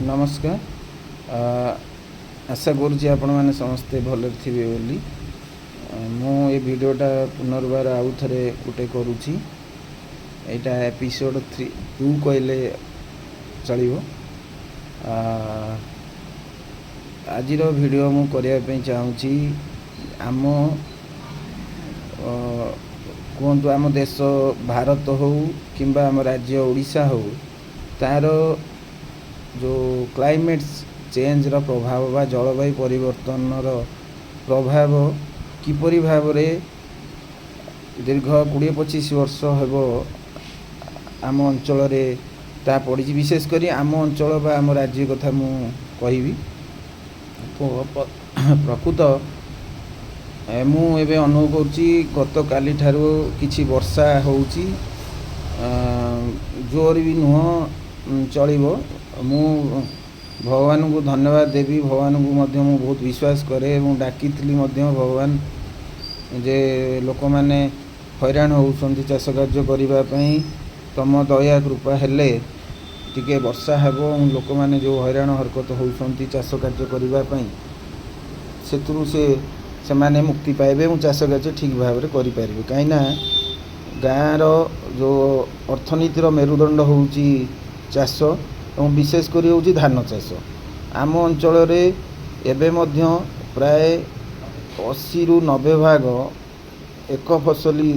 नमस्कार। आशा करुँच आपण मैंने समस्ते भल थे बोली। मु ये भिडटा पुनर्बार आउ थे गोटे करुँची। यहाँ एपिसोड 2 कहले चलो। आज भिडियो मु करने चाहूँगी आम कहतु आम देश भारत हो कि आम राज्य ओडिशा हो तार जो क्लाइमेट चेंज रो प्रभाव बा जलवायु परिवर्तन रो प्रभाव किपरि भाव रे दीर्घ 20-25 वर्ष हेबो आम अंचल रे ता पड़ी। विशेषकर आम अंचल बा आम राज्य कथा मु कहिबी। प्रकृत मु एबे अनुभव करुँची गत काली ठारू किछि वर्षा होउची। जोर भी नुह चलिबो। मु भगवान को धन्यवाद देवी। भगवान को मध्य मु बहुत विश्वास करे और डाकी भगवान जे लोक मैंने हैरान होउछंती चाष कार्य करिबा पई तम दया कृपा हेले टिके वर्षा हेबो। लोक मैंने जो हैरान हरकत होउछंती चाष कार्य करिबा पई सेतुरु से माने मुक्ति पाइबे और चाष कार्य ठीक भाव में करि पारिबे। काईना गाँर जो अर्थनीतिर मेरुदंड होउची चाष और विशेषकर होउची धान चाष। आम अंचल रे एबे मध्य प्राय 80 ରୁ 90 भाग एक फसली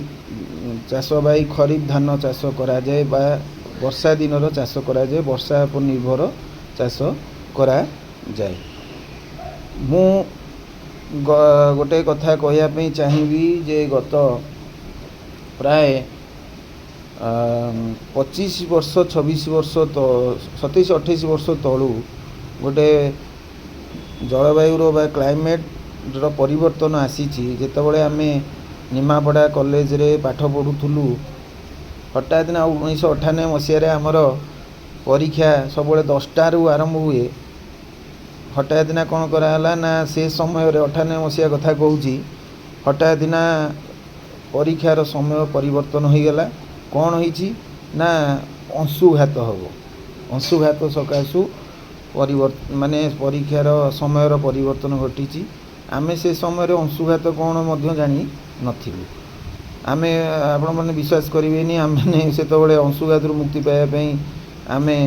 चाष बाई खरीफ धान चाष करा जाए बा वर्षा दिन रो चाष करा जाए। वर्षा पर निर्भर चाष करा जाए। मु गोटे कथा कहया पे चाहिबी जे गत प्राय 25 वर्ष 26 वर्ष तो 27-28 वर्ष तलू गोटे जलवायु बा क्लाइमेट रो परिवर्तन आसी। जितेबाला आम निमापड़ा कॉलेज रे पाठ पढ़ुलु हठात ना 1998 मसीह आमर परीक्षा सब 10टारू आरंभ हुए। हठात ना कौन कराला ना से समय 98 मसीहा कथा कहूँ हठात ना परीक्षार समय परिवर्तन हो गला। कौन होइछि ना अंशुघात हम अंशुघात सकाशु परिवर्तन माने परीक्षार समय परिवर्तन घटी। आमे से समय अंशुघात कौन मध्य जानी नथिलु। आमे आपण माने विश्वास करिवेनी आमे सेतबेले अंशुघात मुक्ति पाइबा आमे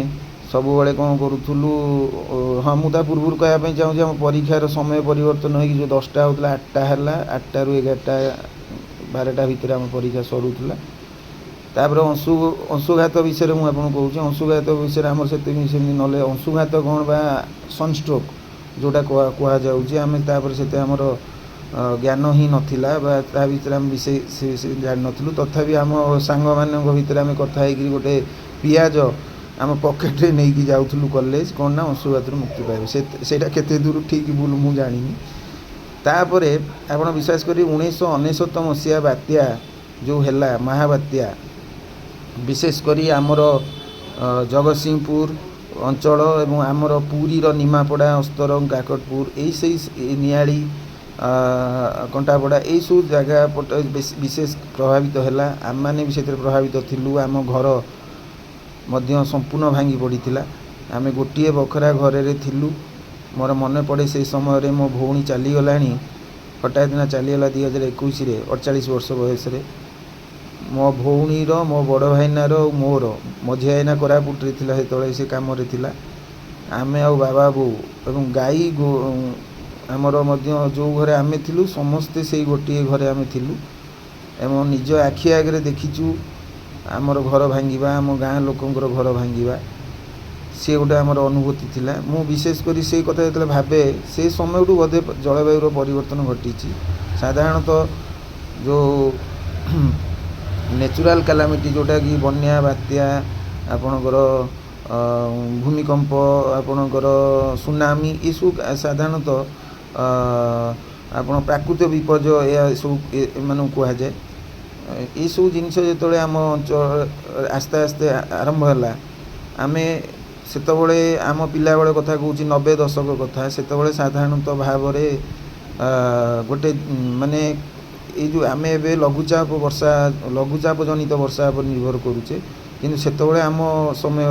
सब बेले कौन करूँ। हाँ मुझे पूर्व कहवाई चाहूँगी आम परीक्षार समय परिवर्तन हो जो 10टा होता 8टा है 8टा ରୁ 11टा 12टा भितर आम परीक्षा सरुला। तापर अंशुघात विषय मुझे कहूँ। अंशुघात विषय आम से ना अंशुघात कौन बा सनस्ट्रोक जोटा कह जापर से आमर ज्ञान ही नाला भर आम विषय जान नु। तथापि आम सांग मान भर आम कथा गोटे पियाज आम पकेट रे नहीं कि जाऊँ कॉलेज कौन ना अंशुघात मुक्ति पाइबे। सेटा केते दूर ठीक भूल मु जानी। तापर आप विश्वास करें 1999 मसीहा बात्या जो है महाबात्या विशेषकर आमर जगतसिंहपुर अंचल एवं आमर पुरी निमापड़ा अस्तरंग काकटपुर यही नियाड़ी कंटापड़ा यही सब जगह पट विशेष प्रभावित है। आम मैंने भी से प्रभावित थिलु। आम घर मध्य संपूर्ण भांगी पड़ीथिला। आमे गोटे बखरा घर रे थिलु। मोर मन पड़े से समय मो भौणी चलीगलाणी हठात ना चलीगला 2021 रे 48 वर्ष बयस रे। मो भौणीर मो बड़ भाईनार मोर मझी आईना कोरापुट रे थिला सेतबेले से काम रे थिला। आमे आ बाबा बो एवं गाई आमर मध्य जो घरे आमे थिलु समस्ते से गोटे घरे आमे थिलु एवं निज आखि आगे देखीचु आमर घर भांगा आम गाँ लोकंर घर भांगा सी गोटे आमर अनुभूति थिला। मु विशेषकर से कथा जो भावे से समय बोधे जलवायु परिवर्तन घटी। साधारणतः जो नेचुराल कैलामिटी जोटा कि बन्या बात्या आपणकर भूमिकंप आपणकर सुनामी ये सब साधारणतः आपण प्राकृतिक विपर्य या सब मान कहुए। ये सब जिनस जो आम अंचल आस्ते आस्ते आरंभ है आम सेतबले आम पिला बेले कथा कहूँ 90 दशक कथा सेतबले साधारणतः भाव गोटे माने ये जो आम ए लघुचाप वर्षा लघुचाप जनित वर्षा पर निर्भर करुचे किंतु सेतबले आम समय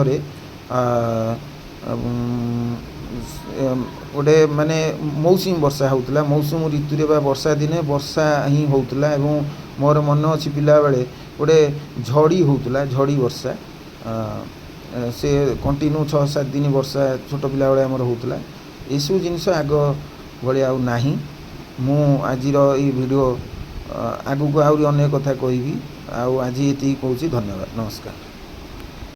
ଗୋଟେ ମାନେ ମୌସୁମୀ ବର୍ଷା ହେଉଥିଲା। ମୌସୁମୀ ଋତୁରେ ବା ବର୍ଷା ଦିନେ ବର୍ଷା ହିଁ ହେଉଥିଲା ଏବଂ ମୋର ମନ ଅଛି ପିଲାବେଳେ ଗୋଟେ ଝଡ଼ି ହେଉଥିଲା, ଝଡ଼ି ବର୍ଷା। ସେ କଣ୍ଟିନ୍ୟୁ 6-7 ଦିନ ବର୍ଷା ଛୋଟ ପିଲାବେଳେ ଆମର ହେଉଥିଲା। ଏସବୁ ଜିନିଷ ଆଗ ଭଳି ଆଉ ନାହିଁ। ମୁଁ ଆଜିର ଏଇ ଭିଡ଼ିଓ ଆଗକୁ ଆହୁରି ଅନେକ କଥା କହିବି। ଆଉ ଆଜି ଏତିକି କହୁଛି। ଧନ୍ୟବାଦ, ନମସ୍କାର।